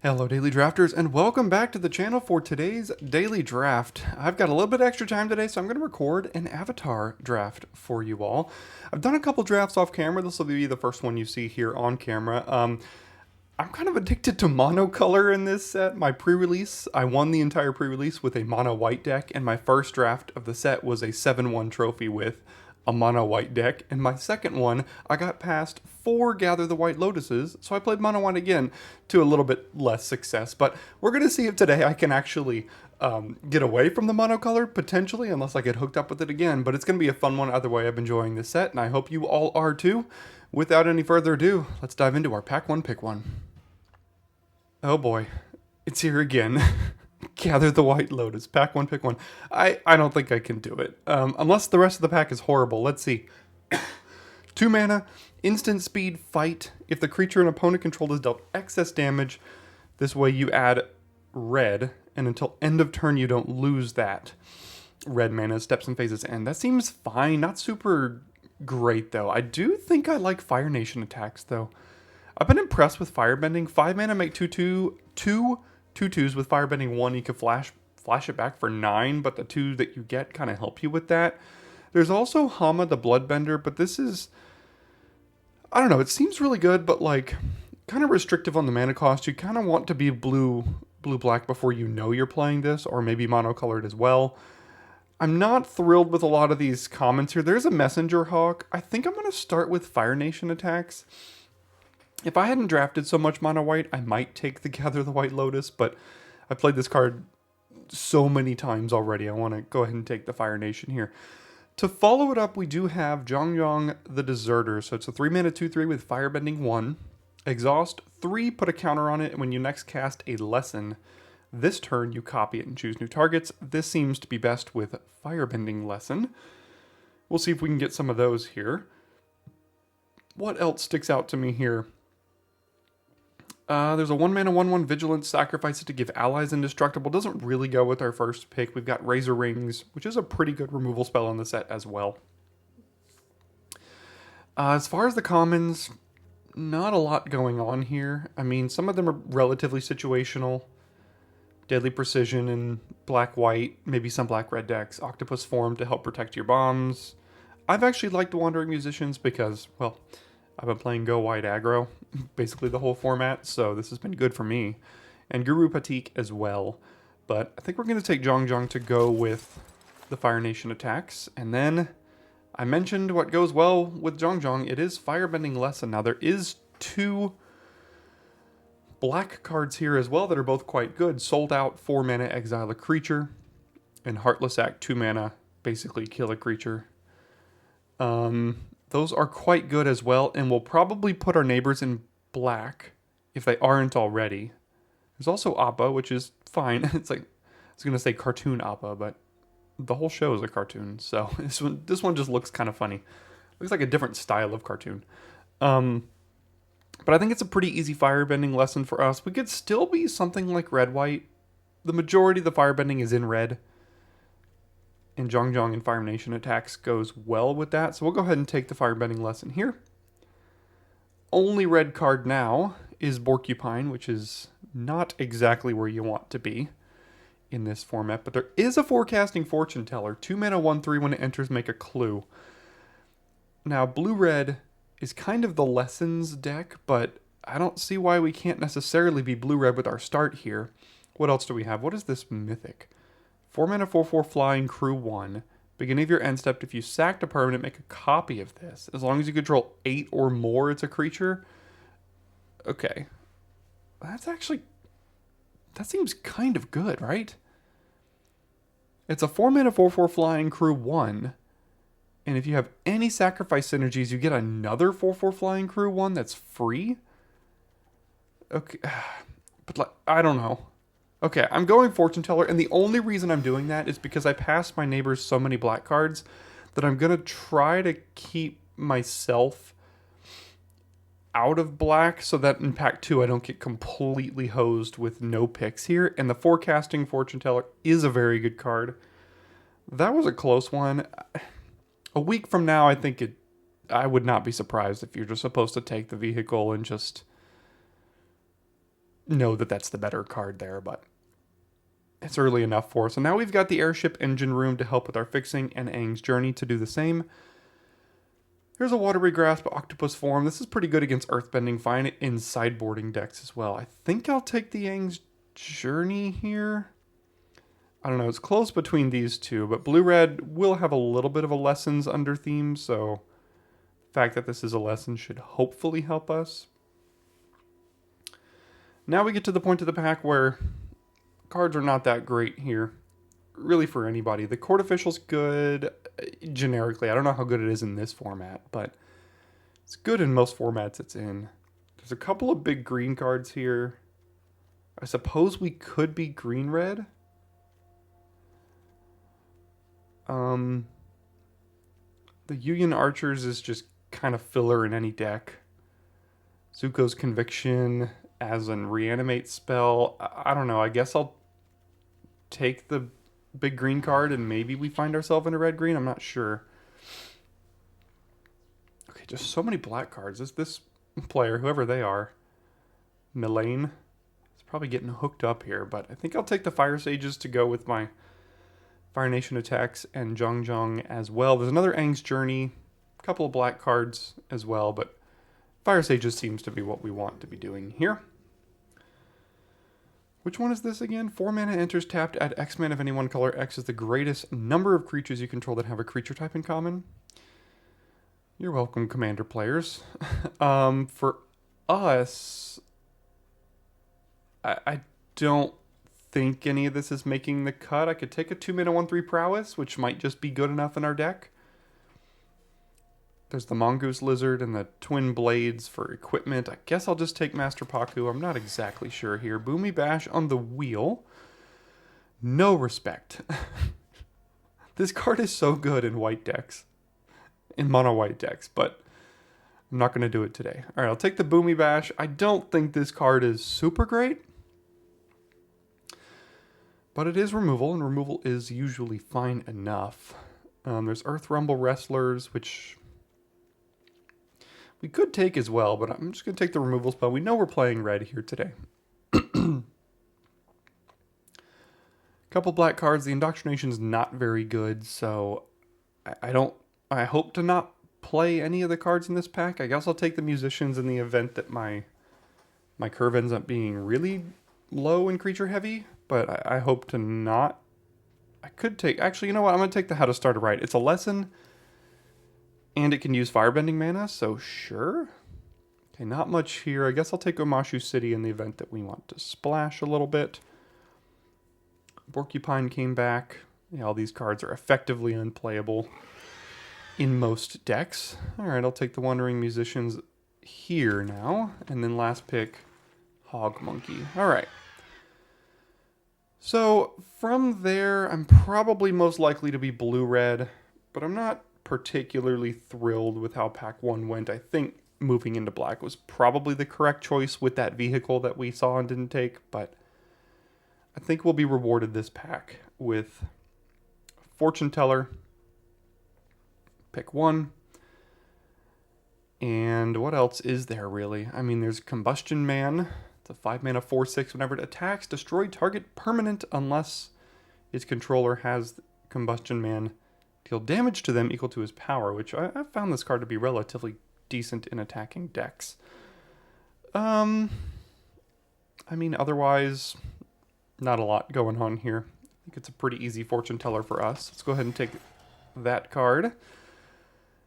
Hello Daily Drafters and welcome back to the channel for today's Daily Draft. I've got a little bit extra time today, so I'm going to record an avatar draft for you all. I've done a couple drafts off camera. This will be the first one you see here on camera. I'm kind of addicted to monocolor in this set. My pre-release, I won the entire pre-release with a mono white deck, and my first draft of the set was a 7-1 trophy with a mono white deck, and my second one, I got past 4 Gather the White Lotuses, so I played mono white again to a little bit less success. But we're going to see if today I can actually get away from the monocolor, potentially, unless I get hooked up with it again. But it's going to be a fun one either way. I'm enjoying this set, and I hope you all are too. Without any further ado, let's dive into our Pack 1 Pick 1. Oh boy, it's here again. Gather the White Lotus, Pack 1 Pick 1. I don't think I can do it. Unless the rest of the pack is horrible. Let's see. 2 mana, instant speed, fight. If the creature an opponent controlled is dealt excess damage, this way you add red, and until end of turn you don't lose that red mana. Steps and phases end. That seems fine. Not super great though. I do think I like Fire Nation attacks though. I've been impressed with Firebending. 5 mana, make 2/2, 2/2s with Firebending 1. You can flash it back for 9, but the 2 that you get kind of help you with that. There's also Hama the Bloodbender, but this is, I don't know, it seems really good, but like kind of restrictive on the mana cost. You kind of want to be blue-black before you know you're playing this, or maybe monocolored as well. I'm not thrilled with a lot of these comments here. There's a Messenger Hawk. I think I'm going to start with Fire Nation attacks. If I hadn't drafted so much mono white, I might take the Gather the White Lotus, but I played this card so many times already. I want to go ahead and take the Fire Nation here. To follow it up, we do have Zhongyang the Deserter. So it's a 3 mana 2/3 with Firebending 1. Exhaust 3, put a counter on it, and when you next cast a lesson, this turn you copy it and choose new targets. This seems to be best with Firebending Lesson. We'll see if we can get some of those here. What else sticks out to me here? There's a 1 mana 1/1 Vigilance, sacrifice it to give allies indestructible. Doesn't really go with our first pick. We've got Razor Rings, which is a pretty good removal spell on the set as well. As far as the commons, not a lot going on here. I mean, some of them are relatively situational. Deadly Precision and black-white, maybe some black-red decks. Octopus Form to help protect your bombs. I've actually liked Wandering Musicians because, well, I've been playing Go Wide Aggro, basically the whole format, so this has been good for me. And Guru Patik as well. But I think we're going to take Zhongyang to go with the Fire Nation attacks. And then I mentioned what goes well with Zhongyang. It is Firebending Lesson. Now there is 2 black cards here as well that are both quite good. Sold Out, 4 mana, exile a creature. And Heartless Act, 2 mana, basically kill a creature. Those are quite good as well, and we'll probably put our neighbors in black if they aren't already. There's also Appa, which is fine. It's like, I was going to say cartoon Appa, but the whole show is a cartoon, so this one just looks kind of funny. Looks like a different style of cartoon. But I think it's a pretty easy firebending lesson for us. We could still be something like red-white. The majority of the firebending is in red. And Zhongyang and Fire Nation attacks goes well with that. So we'll go ahead and take the Firebending Lesson here. Only red card now is Porcupine, which is not exactly where you want to be in this format. But there is a Forecasting Fortune Teller. 2 mana 1/3 when it enters, make a clue. Now, blue-red is kind of the Lessons deck, but I don't see why we can't necessarily be blue-red with our start here. What else do we have? What is this Mythic? 4 mana 4/4 Flying Crew 1. Beginning of your end step, if you sacked a permanent, make a copy of this. As long as you control 8 or more, it's a creature. Okay. That's actually, that seems kind of good, right? It's a 4 mana 4/4 Flying Crew 1. And if you have any sacrifice synergies, you get another 4/4 Flying Crew 1 that's free? Okay. But like, I don't know. Okay, I'm going Fortune Teller, and the only reason I'm doing that is because I passed my neighbors so many black cards that I'm going to try to keep myself out of black so that in pack 2 I don't get completely hosed with no picks here. And the Forecasting Fortune Teller is a very good card. That was a close one. A week from now, I would not be surprised if you're just supposed to take the vehicle and just know that that's the better card there, but it's early enough for us. So now we've got the Airship Engine Room to help with our fixing, and Aang's Journey to do the same. Here's a Watery Grasp, Octopus Form. This is pretty good against Earthbending, fine in sideboarding decks as well. I think I'll take the Aang's Journey here. I don't know, it's close between these two, but Blue-Red will have a little bit of a Lessons under theme, so the fact that this is a lesson should hopefully help us. Now we get to the point of the pack where cards are not that great here, really for anybody. The Court Official's good generically. I don't know how good it is in this format, but it's good in most formats it's in. There's a couple of big green cards here. I suppose we could be green-red. The Yuyan Archers is just kind of filler in any deck. Zuko's Conviction as an reanimate spell. I don't know. I guess I'll take the big green card and maybe we find ourselves in a red-green. I'm not sure. Okay, just so many black cards. This player, whoever they are, Milane, is probably getting hooked up here, but I think I'll take the Fire Sages to go with my Fire Nation attacks and Zhong as well. There's another Aang's Journey, a couple of black cards as well, but Fire Sages seems to be what we want to be doing here. Which one is this again? 4 mana enters tapped, add X mana of any one color. X is the greatest number of creatures you control that have a creature type in common. You're welcome, Commander players. For us, I don't think any of this is making the cut. I could take a 2 mana 1/3 Prowess, which might just be good enough in our deck. There's the Mongoose Lizard and the Twin Blades for equipment. I guess I'll just take Master Paku. I'm not exactly sure here. Boomy Bash on the wheel. No respect. This card is so good in white decks. In mono white decks, but I'm not going to do it today. Alright, I'll take the Boomy Bash. I don't think this card is super great. But it is removal, and removal is usually fine enough. There's Earth Rumble Wrestlers, which we could take as well, but I'm just going to take the removal spell. We know we're playing red here today. Couple black cards. The Indoctrination is not very good, so I hope to not play any of the cards in this pack. I guess I'll take the Musicians in the event that my curve ends up being really low and creature heavy, but I hope to not. I could take, actually, you know what? I'm going to take the How to Start a Rite. It's a lesson, and it can use Firebending mana, so sure. Okay, not much here. I guess I'll take Omashu City in the event that we want to splash a little bit. Porcupine came back. Yeah, all these cards are effectively unplayable in most decks. Alright, I'll take the Wandering Musicians here now. And then last pick, Hog Monkey. Alright. So, from there, I'm probably most likely to be blue-red, but I'm not particularly thrilled with how pack 1 went. I think moving into black was probably the correct choice with that vehicle that we saw and didn't take, but I think we'll be rewarded this pack with Fortune Teller, pick 1, and what else is there really? I mean, there's Combustion Man. It's a 5 mana 4/6. Whenever it attacks, destroy target permanent unless its controller has Combustion Man deal damage to them equal to his power, which I found this card to be relatively decent in attacking decks. I mean, otherwise, not a lot going on here. I think it's a pretty easy Fortune Teller for us. Let's go ahead and take that card.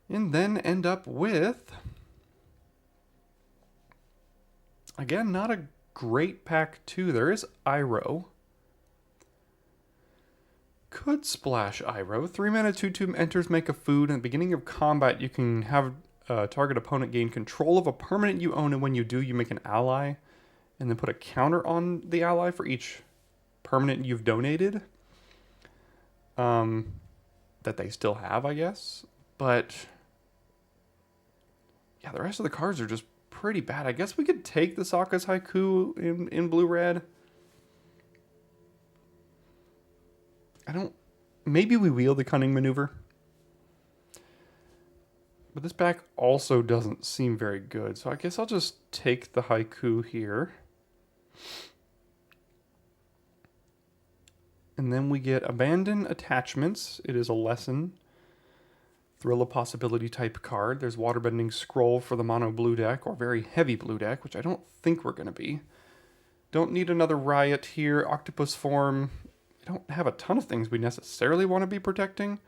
And then end up with, again, not a great pack 2. There is Iroh. Could splash Iroh. 3 mana 2/2 enters, make a food. At the beginning of combat, you can have target opponent gain control of a permanent you own, and when you do, you make an ally, and then put a counter on the ally for each permanent you've donated. That they still have, I guess. But yeah, the rest of the cards are just pretty bad. I guess we could take the Sokka's Haiku in blue-red. Maybe we wheel the Cunning Maneuver. But this pack also doesn't seem very good, so I guess I'll just take the Haiku here. And then we get Abandon Attachments. It is a lesson. Thrill of Possibility type card. There's Waterbending Scroll for the mono blue deck, or very heavy blue deck, which I don't think we're going to be. Don't need another Riot here. Octopus Form. I don't have a ton of things we necessarily want to be protecting.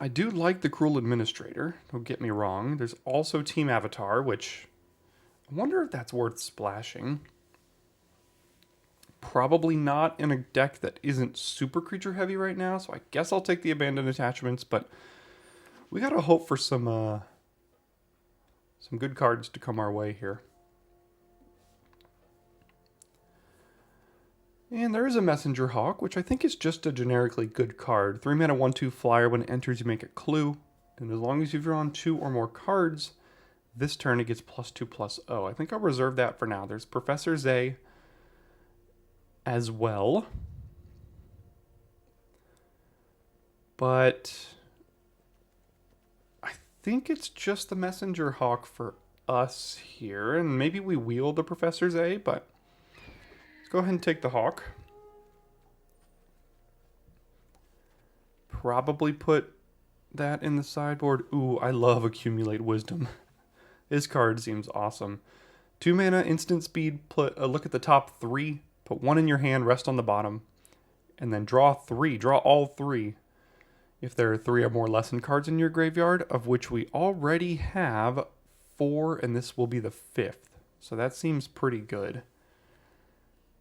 I do like the Cruel Administrator, don't get me wrong. There's also Team Avatar, which I wonder if that's worth splashing. Probably not in a deck that isn't super creature heavy right now, so I guess I'll take the Abandoned Attachments, but we gotta hope for some good cards to come our way here. And there is a Messenger Hawk, which I think is just a generically good card. 3 mana 1/2 flyer. When it enters, you make a clue. And as long as you've drawn 2 or more cards, this turn it gets +2/+0. I think I'll reserve that for now. There's Professor Zay as well. But I think it's just the Messenger Hawk for us here. And maybe we wield the Professor Zay, but let's go ahead and take the Hawk. Probably put that in the sideboard. Ooh, I love Accumulate Wisdom. This card seems awesome. 2 mana, instant speed, put a look at the top 3, put 1 in your hand, rest on the bottom, and then draw 3. Draw all 3. If there are 3 or more lesson cards in your graveyard, of which we already have 4, and this will be the 5th. So that seems pretty good.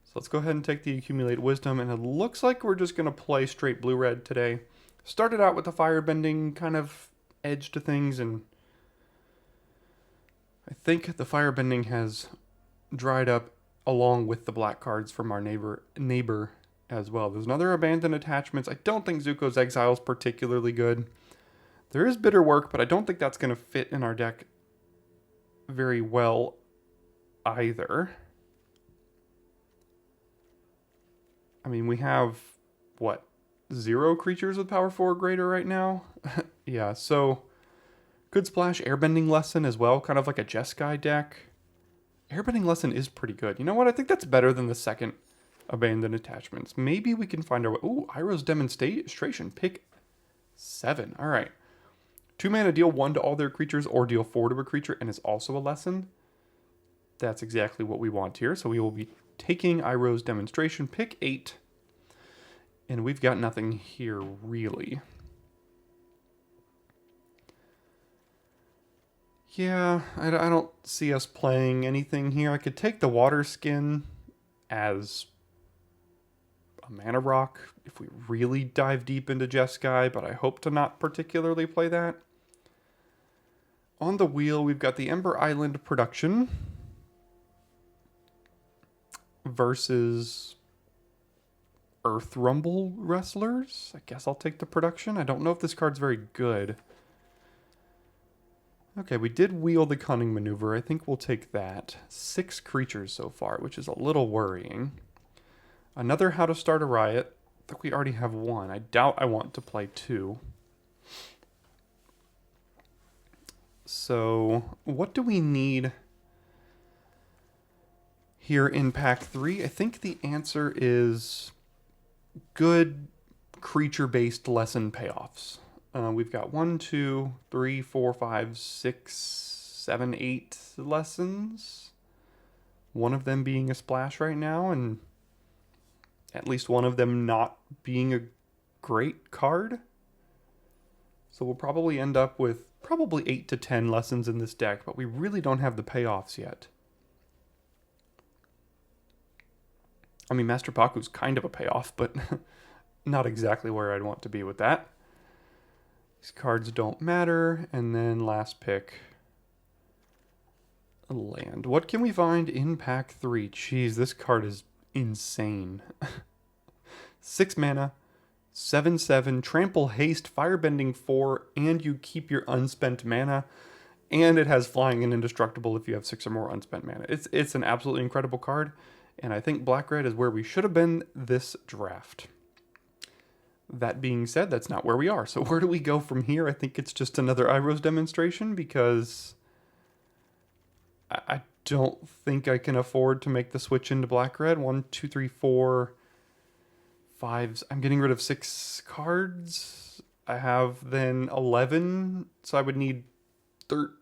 So let's go ahead and take the Accumulate Wisdom, and it looks like we're just going to play straight blue-red today. Started out with the Firebending kind of edge to things, and I think the Firebending has dried up along with the black cards from our neighbor as well. There's another Abandoned Attachments. I don't think Zuko's Exile is particularly good. There is Bitter Work, but I don't think that's going to fit in our deck very well either. I mean, we have, what, 0 creatures with power 4 or greater right now? Yeah, so good splash. Airbending Lesson as well, kind of like a Jeskai deck. Airbending Lesson is pretty good. You know what? I think that's better than the second Abandoned Attachments. Maybe we can find our way. Ooh, Iroh's Demonstration. Pick 7. All right. 2 mana, deal 1 to all their creatures or deal 4 to a creature, and is also a lesson. That's exactly what we want here. So we will be taking Iroh's Demonstration. Pick 8. And we've got nothing here, really. Yeah, I don't see us playing anything here. I could take the Water Skin as a mana rock if we really dive deep into Jeskai, but I hope to not particularly play that. On the wheel, we've got the Ember Island Production versus Earth Rumble Wrestlers. I guess I'll take the Production. I don't know if this card's very good. Okay, we did wield the Cunning Maneuver. I think we'll take that. 6 creatures so far, which is a little worrying. Another How to Start a Riot. I think we already have 1. I doubt I want to play 2. So, what do we need here in pack 3? I think the answer is good creature-based lesson payoffs. We've got 1, 2, 3, 4, 5, 6, 7, 8 lessons. One of them being a splash right now, and at least one of them not being a great card. So we'll probably end up with probably 8 to 10 lessons in this deck, but we really don't have the payoffs yet. I mean, Master Paku's kind of a payoff, but not exactly where I'd want to be with that. These cards don't matter. And then last pick, a land. What can we find in pack 3? Jeez, this card is insane. 6 mana, 7/7, trample, haste, firebending 4, and you keep your unspent mana. And it has flying and indestructible if you have 6 or more unspent mana. It's an absolutely incredible card. And I think black-red is where we should have been this draft. That being said, that's not where we are. So where do we go from here? I think it's just another Iros demonstration because I don't think I can afford to make the switch into black-red. 1, 2, 3, 4, 5. I'm getting rid of 6 cards. I have then 11, so I would need 13.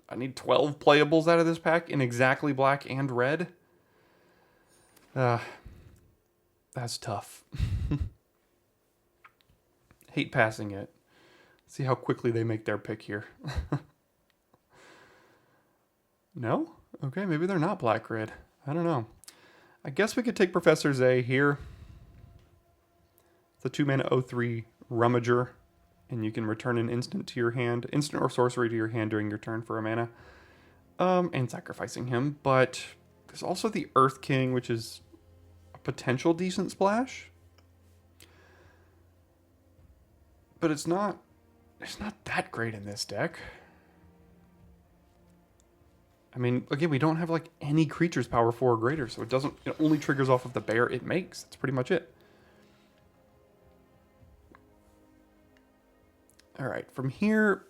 I need 12 playables out of this pack in exactly black and red. That's tough. Hate passing it. See how quickly they make their pick here. No? Okay, maybe they're not black-red. I don't know. I guess we could take Professor Zay here. It's a 2-mana 0/3 Rummager, and you can return an instant to your hand, instant or sorcery to your hand during your turn for a mana. And sacrificing him, but there's also the Earth King, which is a potential decent splash. But it's not that great in this deck. I mean, again, we don't have like any creatures power 4 or greater, so it only triggers off of the bear it makes. That's pretty much it. All right, from here,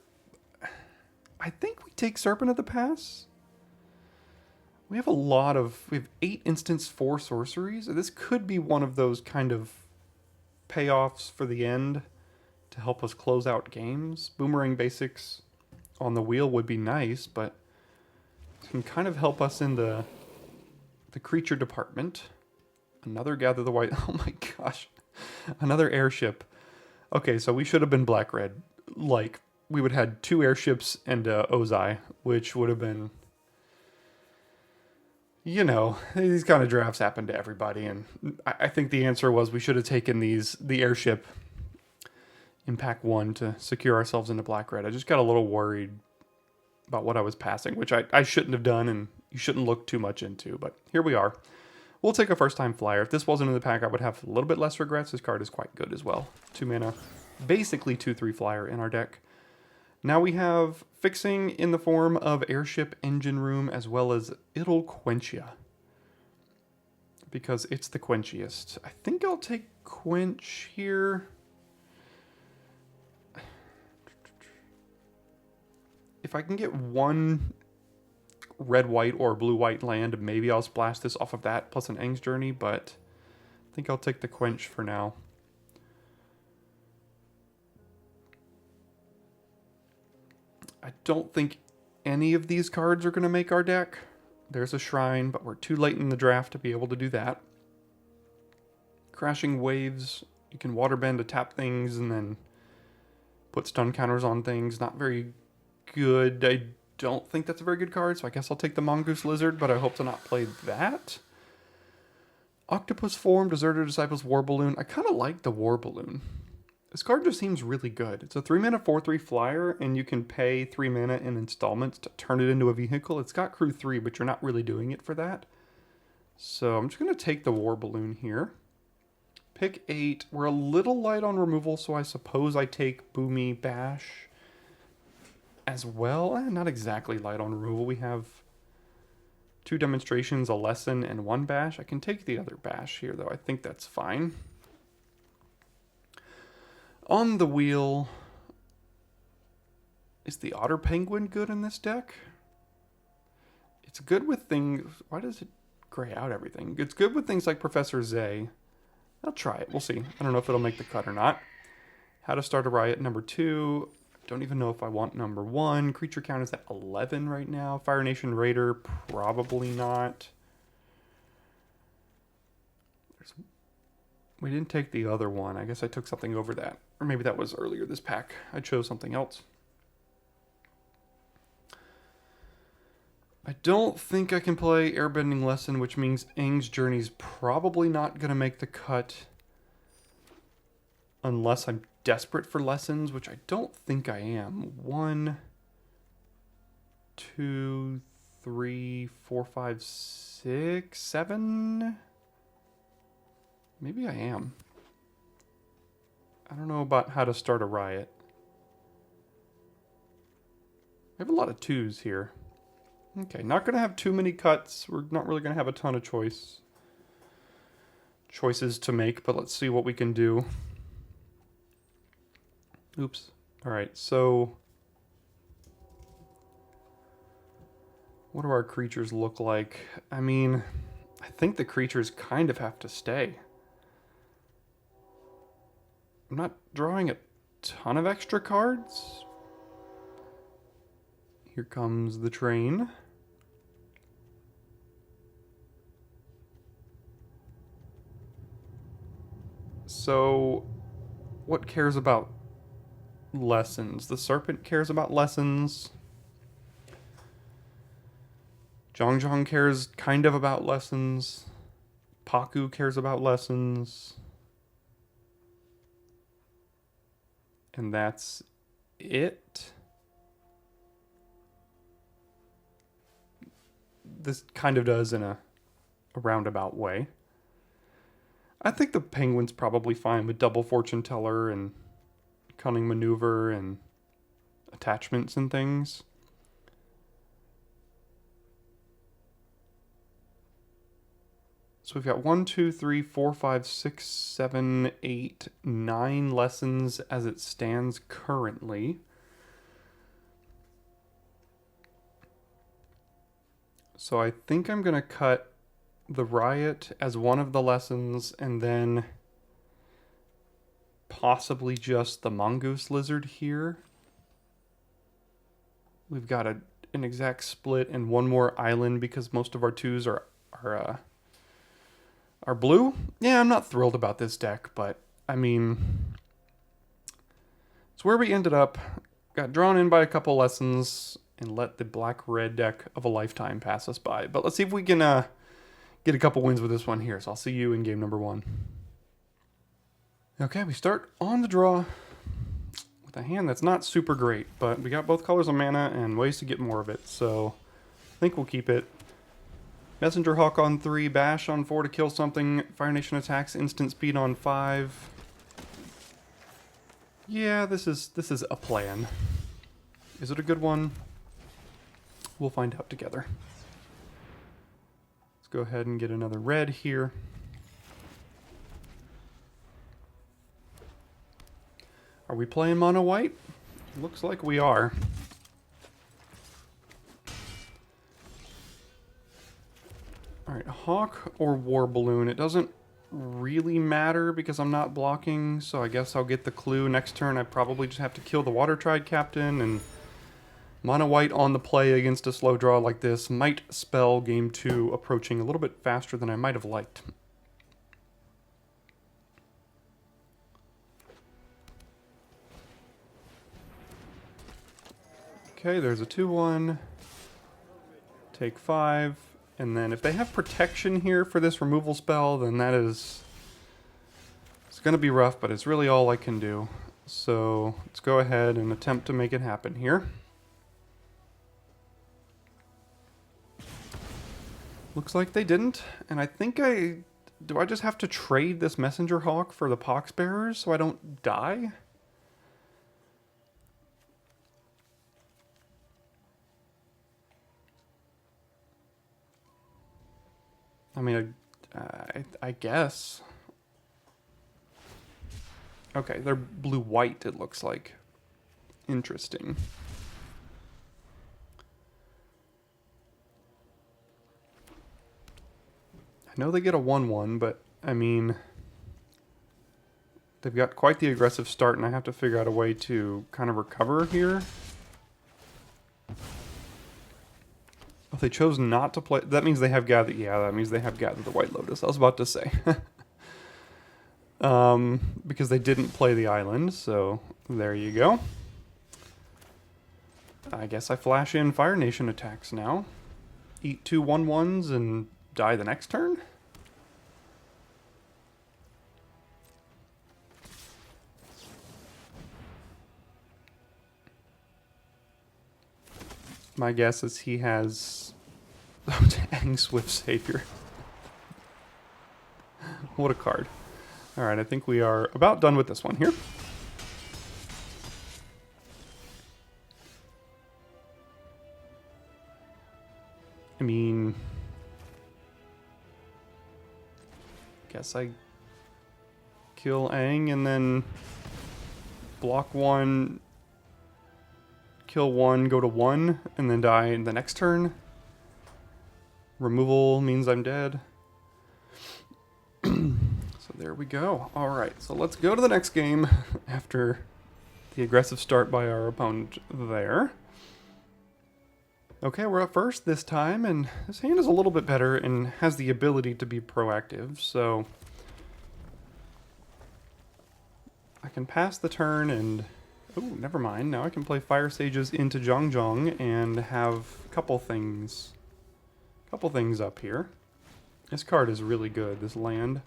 I think we take Serpent of the Pass. We have 8 instants, 4 sorceries. This could be one of those kind of payoffs for the end to help us close out games. Boomerang basics on the wheel would be nice, but it can kind of help us in the creature department. Another Gather the White. Oh my gosh. Another airship. Okay, so we should have been black-red. Like, we would have had 2 airships and Ozai, which would have been... You know, these kind of drafts happen to everybody, and I think the answer was we should have taken the airship in pack 1 to secure ourselves into black-red. I just got a little worried about what I was passing, which I shouldn't have done, and you shouldn't look too much into, but here we are. We'll take a first-time flyer. If this wasn't in the pack, I would have a little bit less regrets. This card is quite good as well. 2 mana, basically 2/3 flyer in our deck. Now we have fixing in the form of Airship Engine Room, as well as It'll Quench Ya, because it's the quenchiest. I think I'll take Quench here. If I can get one red-white or blue-white land, maybe I'll splash this off of that, plus an Aang's Journey, but I think I'll take the Quench for now. I don't think any of these cards are going to make our deck. There's a Shrine, but we're too late in the draft to be able to do that. Crashing Waves, you can waterbend to tap things and then put stun counters on things. Not very good. I don't think that's a very good card, so I guess I'll take the Mongoose Lizard, but I hope to not play that. Octopus Form, Deserter Disciples, War Balloon. I kind of like the War Balloon. This card just seems really good. It's a 3-mana 4/3 flyer, and you can pay 3 mana in installments to turn it into a vehicle. It's got crew 3, but you're not really doing it for that. So I'm just going to take the War Balloon here. Pick 8. We're a little light on removal, so I suppose I take Boomy Bash as well. Not exactly light on removal. We have 2 demonstrations, a lesson, and 1 bash. I can take the other bash here, though. I think that's fine. On the wheel, is the Otter Penguin good in this deck? It's good with things... Why does it gray out everything? It's good with things like Professor Zay. I'll try it. We'll see. I don't know if it'll make the cut or not. How to Start a Riot, number 2. Don't even know if I want number 1. Creature count is at 11 right now. Fire Nation Raider, probably not. We didn't take the other one. I guess I took something over that. Or maybe that was earlier this pack. I chose something else. I don't think I can play Airbending Lesson, which means Aang's Journey's probably not going to make the cut unless I'm desperate for lessons, which I don't think I am. 1, 2, 3, 4, 5, 6, 7. Maybe I am. I don't know about How to Start a Riot. I have a lot of 2s here. Okay, not going to have too many cuts. We're not really going to have a ton of choices to make, but let's see what we can do. Oops. Alright, so what do our creatures look like? I mean, I think the creatures kind of have to stay. I'm not drawing a ton of extra cards. Here comes the train. So, what cares about lessons? The serpent cares about lessons. Zhong cares kind of about lessons. Paku cares about lessons. And that's it. This kind of does in a roundabout way. I think the penguin's probably fine with double fortune teller and cunning maneuver and attachments and things. So we've got 1, 2, 3, 4, 5, 6, 7, 8, 9 lessons as it stands currently. So I think I'm going to cut the riot as one of the lessons and then possibly just the mongoose lizard here. We've got an exact split and one more island because most of our twos are blue. Yeah, I'm not thrilled about this deck, but I mean, it's where we ended up. Got drawn in by a couple lessons and let the black-red deck of a lifetime pass us by. But let's see if we can get a couple wins with this one here. So I'll see you in game number 1. Okay, we start on the draw with a hand that's not super great, but we got both colors of mana and ways to get more of it, so I think we'll keep it. Messenger Hawk on 3, Bash on 4 to kill something, Fire Nation attacks, instant speed on 5. Yeah, this is a plan. Is it a good one? We'll find out together. Let's go ahead and get another red here. Are we playing mono white? Looks like we are. Alright, Hawk or War Balloon. It doesn't really matter because I'm not blocking, so I guess I'll get the clue. Next turn I probably just have to kill the Water Tribe Captain, and mono white on the play against a slow draw like this might spell game 2 approaching a little bit faster than I might have liked. Okay, there's a 2-1. Take 5. And then if they have protection here for this removal spell, then that is... it's going to be rough, but it's really all I can do. So let's go ahead and attempt to make it happen here. Looks like they didn't. And I think do I just have to trade this Messenger Hawk for the Poxbearers so I don't die? I mean, I guess. Okay, they're blue-white, it looks like. Interesting. I know they get a 1-1, but, I mean... they've got quite the aggressive start, and I have to figure out a way to kind of recover here. If they chose not to play... that means they have gathered... yeah, that means they have gathered the White Lotus. I was about to say. Because they didn't play the island, so there you go. I guess I flash in Fire Nation attacks now. Eat 2 1/1s and die the next turn? My guess is he has... oh, dang, Swift Savior. What a card. Alright, I think we are about done with this one here. I mean... guess I kill Aang and then block one, kill one, go to one, and then die in the next turn. Removal means I'm dead. So there we go. Alright, so let's go to the next game after the aggressive start by our opponent there. Okay, we're up first this time, and this hand is a little bit better and has the ability to be proactive, so I can pass the turn and... Oh, never mind. Now I can play Fire Sages into Zhong Zhong and have a couple things up here. This card is really good, this land.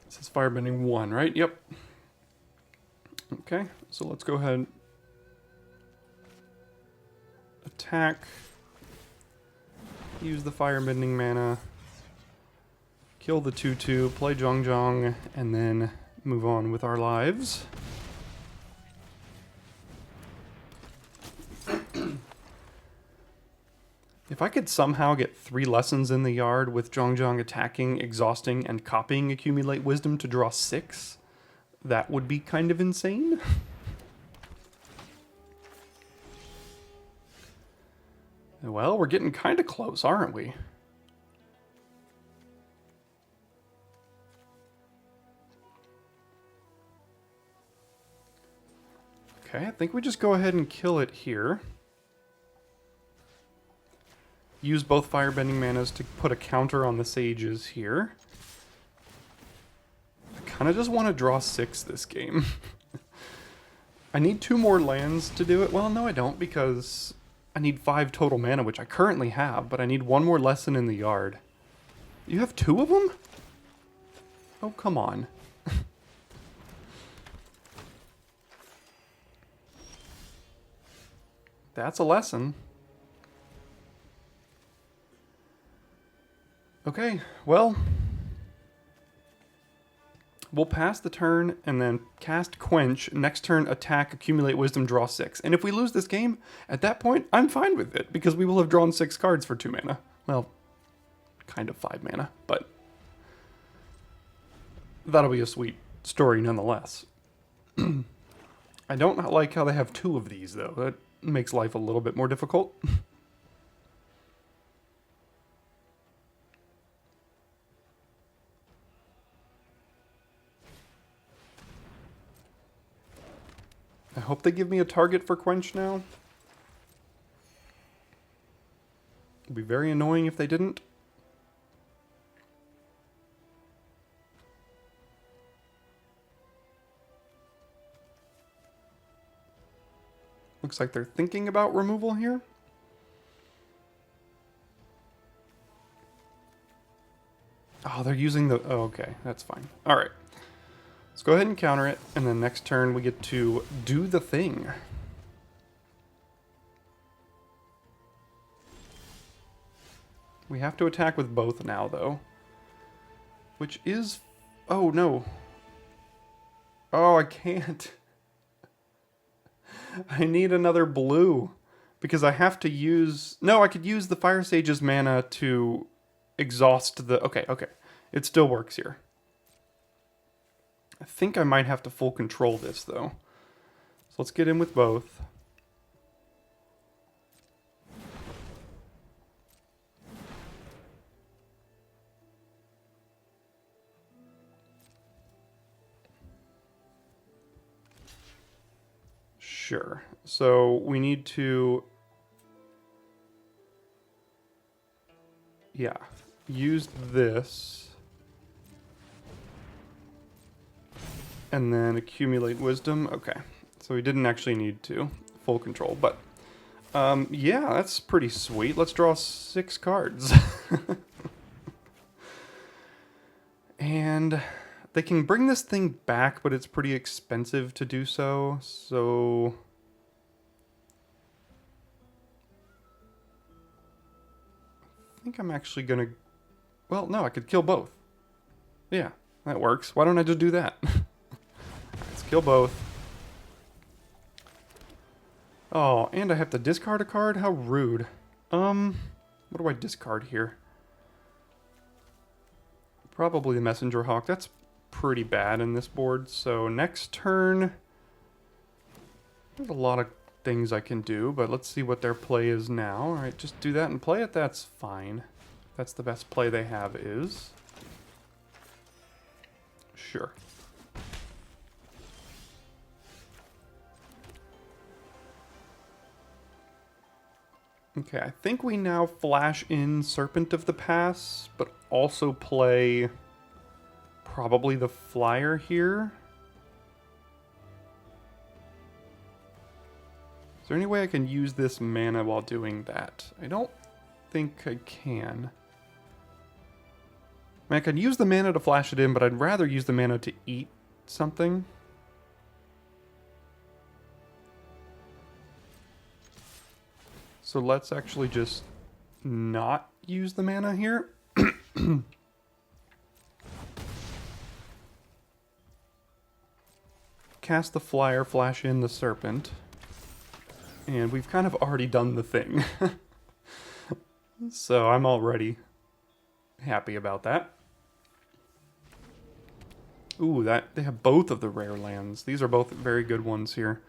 This is Firebending 1, right? Yep. Okay, so let's go ahead. Attack. Use the Firebending mana. Kill the 2/2, play Zhong Zhong, and then move on with our lives. If I could somehow get 3 lessons in the yard with Zhong Zhong attacking, exhausting, and copying Accumulate Wisdom to draw 6, that would be kind of insane. Well, we're getting kind of close, aren't we? Okay, I think we just go ahead and kill it here. Use both Firebending manas to put a counter on the Sages here. I kind of just want to draw 6 this game. I need 2 more lands to do it. Well, no I don't, because I need 5 total mana, which I currently have, but I need 1 more lesson in the yard. You have 2 of them? Oh, come on. That's a lesson. Okay, well, we'll pass the turn and then cast Quench. Next turn, attack, accumulate wisdom, draw 6. And if we lose this game, at that point, I'm fine with it, because we will have drawn 6 cards for 2 mana. Well, kind of 5 mana, but that'll be a sweet story nonetheless. I don't like how they have 2 of these, though. That makes life a little bit more difficult. I hope they give me a target for Quench now. It'd be very annoying if they didn't. Looks like they're thinking about removal here. Oh, they're using the... Oh, okay, that's fine. All right. Let's go ahead and counter it, and then next turn we get to do the thing. We have to attack with both now, though. Which is... Oh, no. Oh, I can't. I need another blue. Because I have to use... No, I could use the Fire Sage's mana to exhaust the... Okay, okay. It still works here. I think I might have to full control this, though. So let's get in with both. Sure. So we need to... Yeah. Use this. And then accumulate wisdom. Okay. So we didn't actually need to. Full control. But, yeah, that's pretty sweet. Let's draw 6 cards. And they can bring this thing back, but it's pretty expensive to do so. So... I think I'm actually going to... Well, no, I could kill both. Yeah, that works. Why don't I just do that? Let's kill both. Oh, and I have to discard a card? How rude. What do I discard here? Probably the Messenger Hawk. That's pretty bad in this board. So next turn, there's a lot of things I can do, but let's see what their play is now. All right, just do that and play it. That's fine. That's the best play they have is. Sure. Okay, I think we now flash in Serpent of the Pass, but also play probably the Flyer here. Is there any way I can use this mana while doing that? I don't think I can. I mean, I can use the mana to flash it in, but I'd rather use the mana to eat something. So let's actually just not use the mana here. Cast the Flyer, flash in the Serpent. And we've kind of already done the thing. So I'm already happy about that. Ooh, they have both of the rare lands. These are both very good ones here.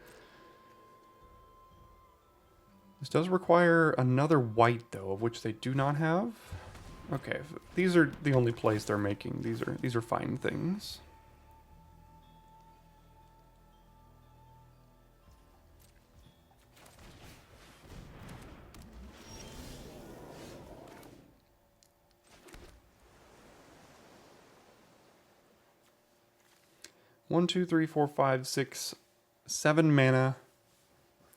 This does require another white, though, of which they do not have. Okay, these are the only plays they're making. These are fine things. One, two, three, four, five, six, 7 mana.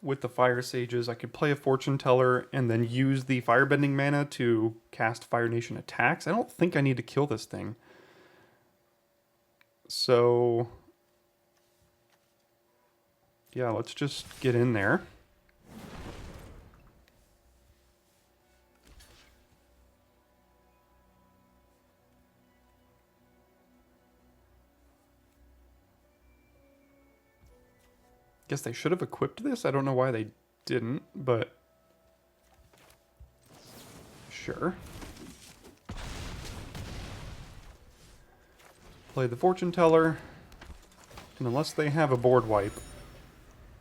With the Fire Sages, I could play a Fortune Teller and then use the Firebending mana to cast Fire Nation attacks. I don't think I need to kill this thing. So, yeah, let's just get in there. Guess they should have equipped this. I don't know why they didn't, but sure. Play the Fortune Teller, and unless they have a board wipe,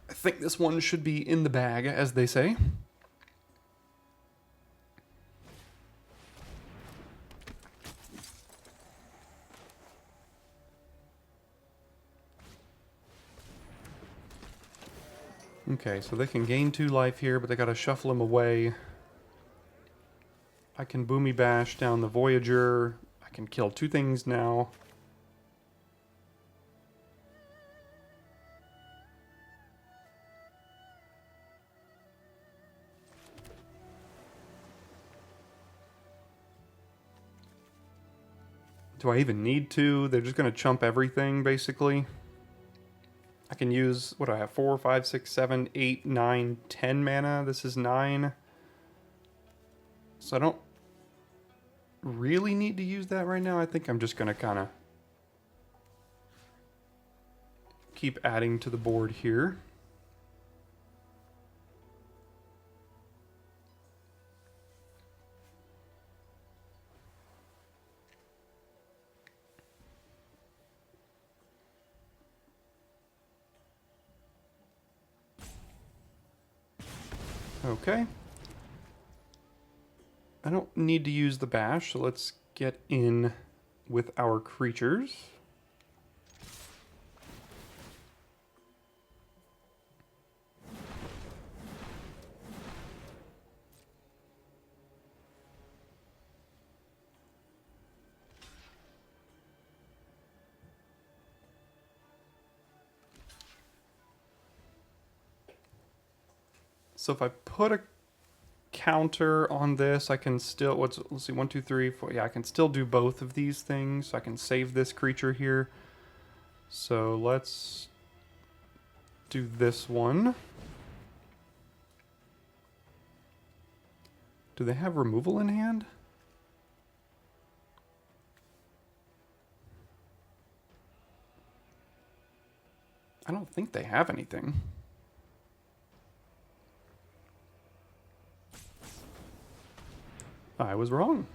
I think this one should be in the bag, as they say. Okay, so they can gain 2 life here, but they gotta shuffle them away. I can Boomy Bash down the Voyager. I can kill 2 things now. Do I even need to? They're just gonna chump everything, basically. I can use, what do I have, 4, 5, 6, 7, 8, 9, 10 mana. This is 9. So I don't really need to use that right now. I think I'm just going to kind of keep adding to the board here. Okay. I don't need to use the bash, so let's get in with our creatures. So if I put a counter on this, I can still, let's see, 1, 2, 3, 4. Yeah, I can still do both of these things. So I can save this creature here. So let's do this one. Do they have removal in hand? I don't think they have anything. I was wrong.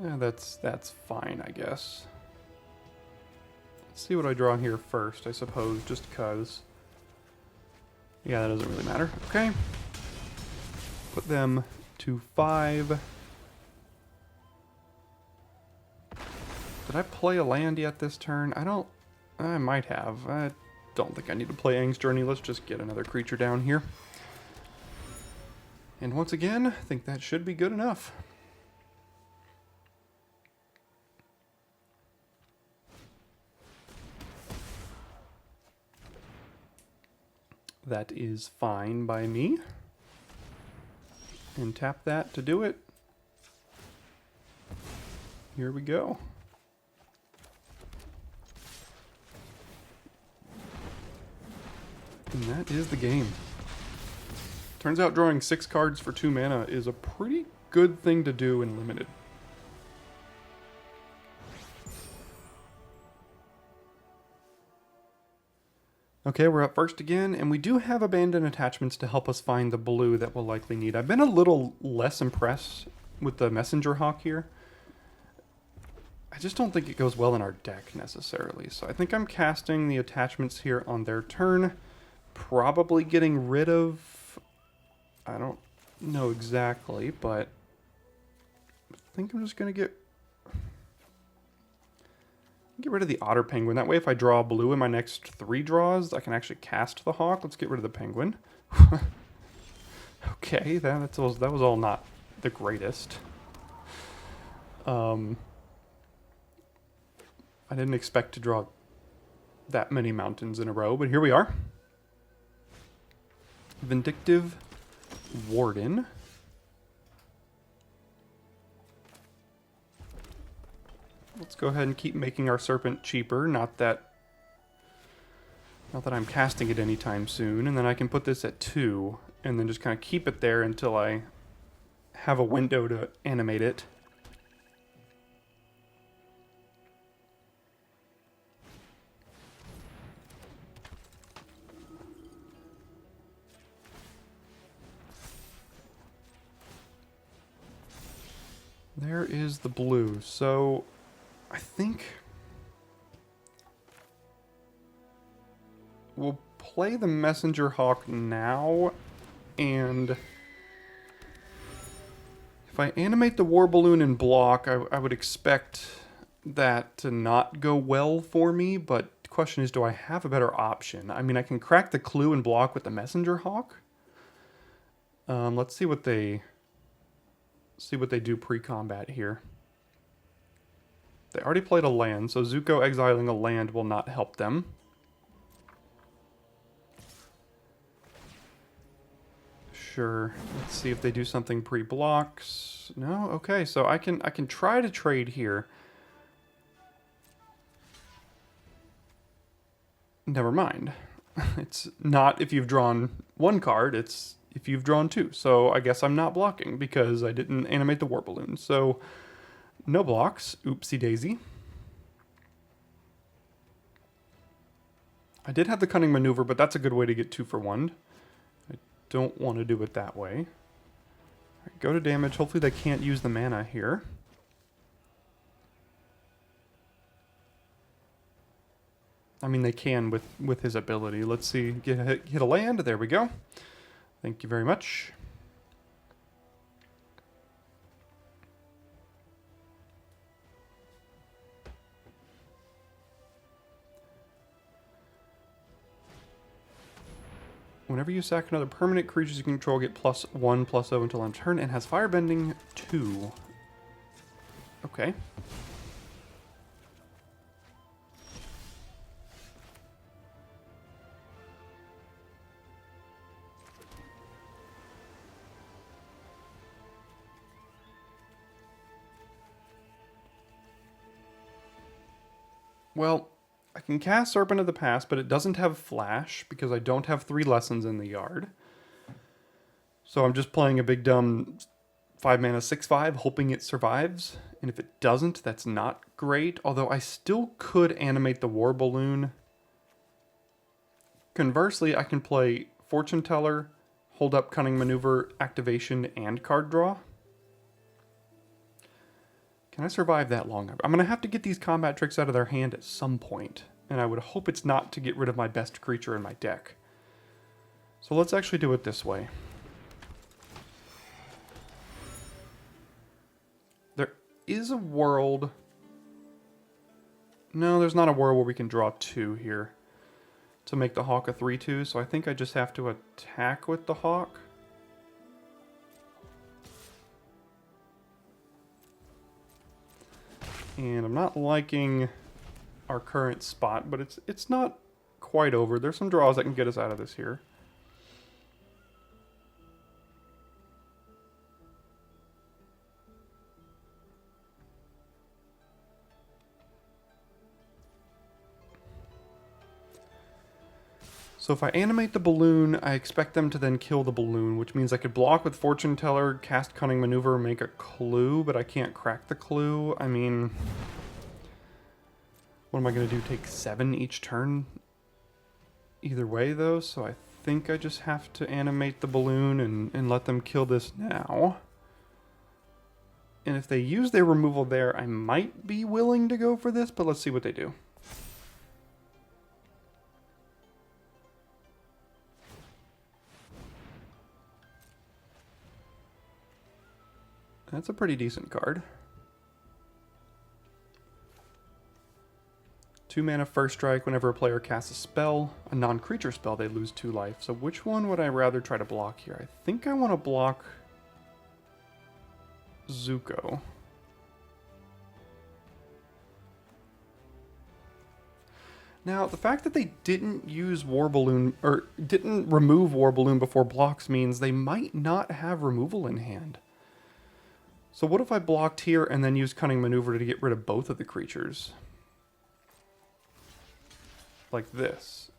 That's fine, I guess. Let's see what I draw here first, I suppose, just because. Yeah, that doesn't really matter. Okay. Put them to 5. Did I play a land yet this turn? I might have. I don't think I need to play Aang's Journey. Let's just get another creature down here. And once again, I think that should be good enough. That is fine by me. And tap that to do it. Here we go. And that is the game. Turns out drawing 6 cards for 2 mana is a pretty good thing to do in Limited. Okay, we're up first again, and we do have abandoned attachments to help us find the blue that we'll likely need. I've been a little less impressed with the Messenger Hawk here. I just don't think it goes well in our deck necessarily, so I think I'm casting the attachments here on their turn. Probably getting rid of... I don't know exactly, but I think I'm just going to get rid of the Otter Penguin. That way if I draw blue in my next 3 draws, I can actually cast the Hawk. Let's get rid of the Penguin. Okay, that was all not the greatest. I didn't expect to draw that many mountains in a row, but here we are. Vindictive Warden. Let's go ahead and keep making our Serpent cheaper. Not that I'm casting it anytime soon. And then I can put this at 2 and then just kind of keep it there until I have a window to animate it. There is the blue. So I think we'll play the Messenger Hawk now, and if I animate the War Balloon and block, I would expect that to not go well for me, but the question is, do I have a better option? I mean, I can crack the Clue and block with the Messenger Hawk. Let's see what they do pre-combat here. They already played a land, so Zuko exiling a land will not help them. Sure. Let's see if they do something pre-blocks. No? Okay, so I can try to trade here. Never mind. It's not if you've drawn 1 card, it's if you've drawn 2. So I guess I'm not blocking because I didn't animate the War Balloon. So no blocks. Oopsie daisy. I did have the Cunning Maneuver, but that's a good way to get 2 for 1. I don't want to do it that way. All right, go to damage. Hopefully they can't use the mana here. I mean, they can with his ability. Let's see. Hit a land. There we go. Thank you very much. Whenever you sack another permanent, creatures you control get +1/+0 until end turn and has Firebending 2. Okay. Well, I can cast Serpent of the Past, but it doesn't have Flash because I don't have 3 lessons in the yard. So I'm just playing a big dumb 5 mana 6/5, hoping it survives. And if it doesn't, that's not great. Although I still could animate the War Balloon. Conversely, I can play Fortune Teller, hold up Cunning Maneuver, activation, and card draw. Can I survive that long? I'm going to have to get these combat tricks out of their hand at some point, and I would hope it's not to get rid of my best creature in my deck. So let's actually do it this way. There is a world... No, there's not a world where we can draw 2 here to make the Hawk a 3/2, so I think I just have to attack with the Hawk. And I'm not liking our current spot, but it's not quite over. There's some draws that can get us out of this here. So if I animate the balloon, I expect them to then kill the balloon, which means I could block with Fortune Teller, cast Cunning Maneuver, make a clue, but I can't crack the clue. I mean, what am I going to do, take 7 each turn? Either way, though, so I think I just have to animate the balloon and let them kill this now. And if they use their removal there, I might be willing to go for this, but let's see what they do. That's a pretty decent card. 2 mana first strike. Whenever a player casts a spell, a non-creature spell, they lose 2 life. So which one would I rather try to block here? I think I want to block Zuko. Now, the fact that they didn't use War Balloon, or didn't remove War Balloon before blocks, means they might not have removal in hand. So what if I blocked here and then used Cunning Maneuver to get rid of both of the creatures? Like this.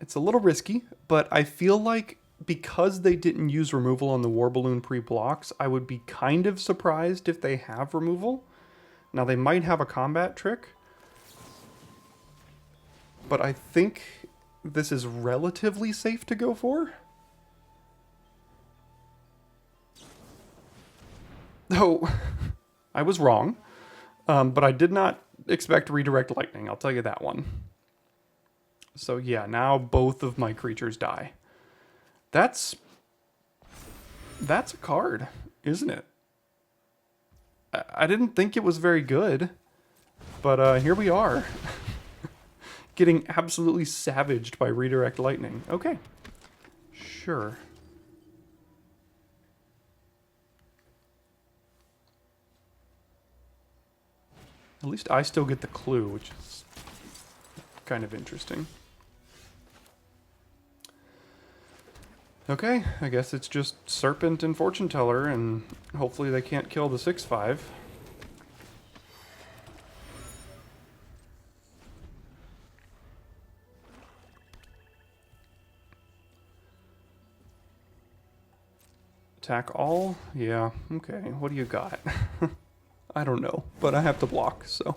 It's a little risky, but I feel like because they didn't use removal on the War Balloon pre-blocks, I would be kind of surprised if they have removal. Now they might have a combat trick, but I think this is relatively safe to go for. Oh, I was wrong, but I did not expect Redirect Lightning, I'll tell you that one. So yeah, now both of my creatures die. That's a card, isn't it? I didn't think it was very good, but here we are. Getting absolutely savaged by Redirect Lightning. Okay, sure. At least I still get the clue, which is kind of interesting. Okay, I guess it's just Serpent and Fortune Teller, and hopefully they can't kill the 6/5. Attack all? Yeah, okay. What do you got? I don't know, but I have to block, so.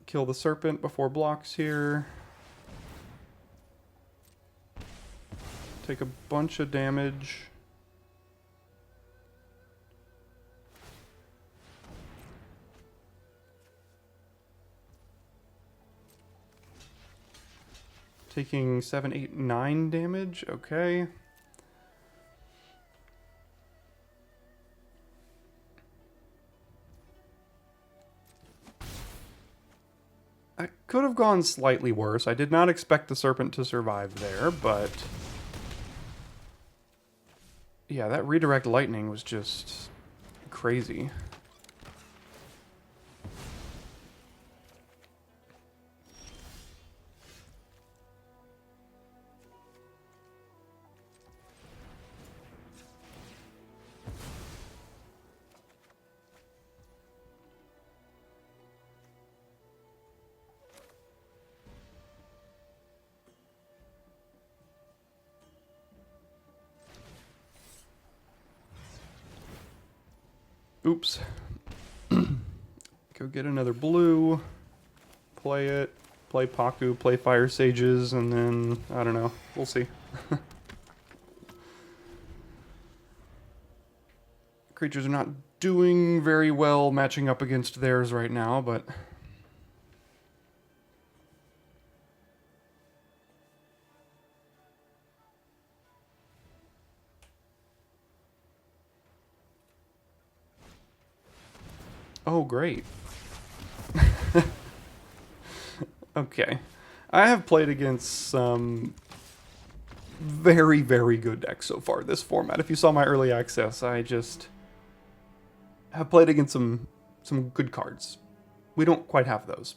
Kill the Serpent before blocks here. Take a bunch of damage. Taking 7, 8, 9 damage, okay. I could have gone slightly worse. I did not expect the Serpent to survive there, but... yeah, that Redirect Lightning was just crazy. Oops. Go get another blue. Play it. play Paku, play Fire Sages, and then, I don't know, we'll see. Creatures are not doing very well matching up against theirs right now, but... Oh, great. Okay. I have played against some very, very good decks so far this format. If you saw my early access, I just have played against some good cards. We don't quite have those.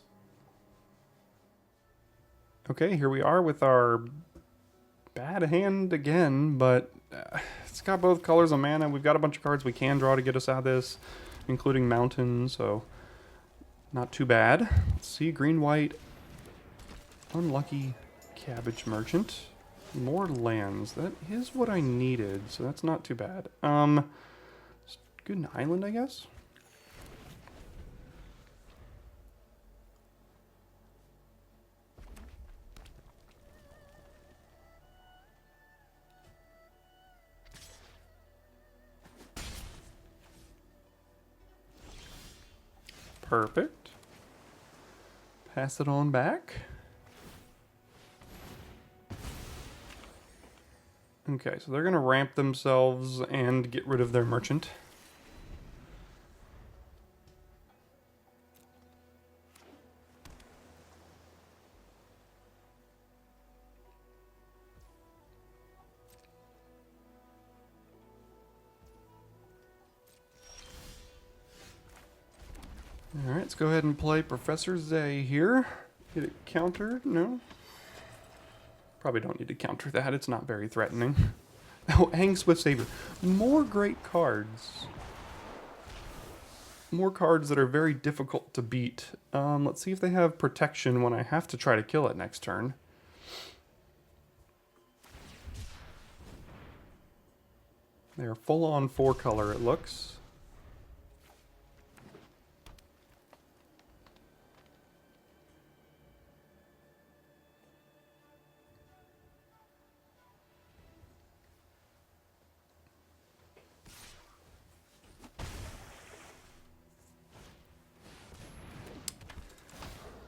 Okay, here we are with our bad hand again, but it's got both colors of mana. We've got a bunch of cards we can draw to get us out of this, including Mountain, so not too bad. Let's see, green, white, unlucky Cabbage Merchant. More lands. That is what I needed, so that's not too bad. Good island, I guess? Perfect. Pass it on back. Okay, so they're going to ramp themselves and get rid of their merchant. Alright, let's go ahead and play Professor Zay here. Get it countered? No? Probably don't need to counter that, it's not very threatening. Oh, Hang Swift Savior. More great cards. More cards that are very difficult to beat. Let's see if they have protection when I have to try to kill it next turn. They're full on 4-color, it looks.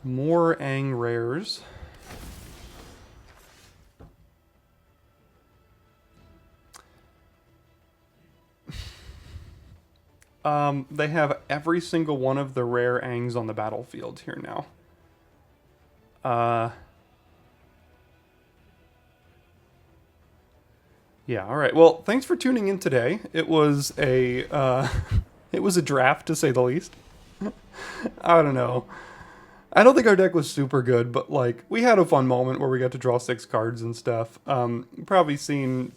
More Aang rares. They have every single one of the rare Aangs on the battlefield here now. Yeah, alright. Well, thanks for tuning in today. It was a, it was a draft, to say the least. I don't know. I don't think our deck was super good, but like we had a fun moment where we got to draw 6 cards and stuff. Probably seen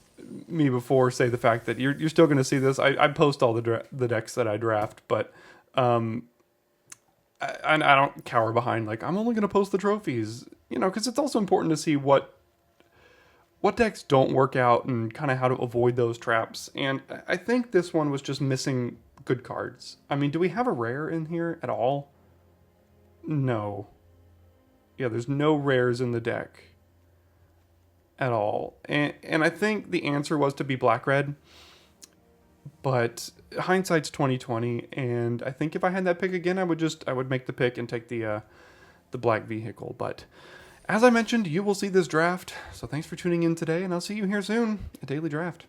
me before say the fact that you're still going to see this. I post all the decks that I draft, but I don't cower behind like I'm only going to post the trophies, you know, because it's also important to see what decks don't work out and kind of how to avoid those traps. And I think this one was just missing good cards. I mean, do we have a rare in here at all? No. Yeah, there's no rares in the deck at all. And I think the answer was to be black-red. But hindsight's 20/20, and I think if I had that pick again, I would make the pick and take the black vehicle. But as I mentioned, you will see this draft. So thanks for tuning in today, and I'll see you here soon. A daily draft.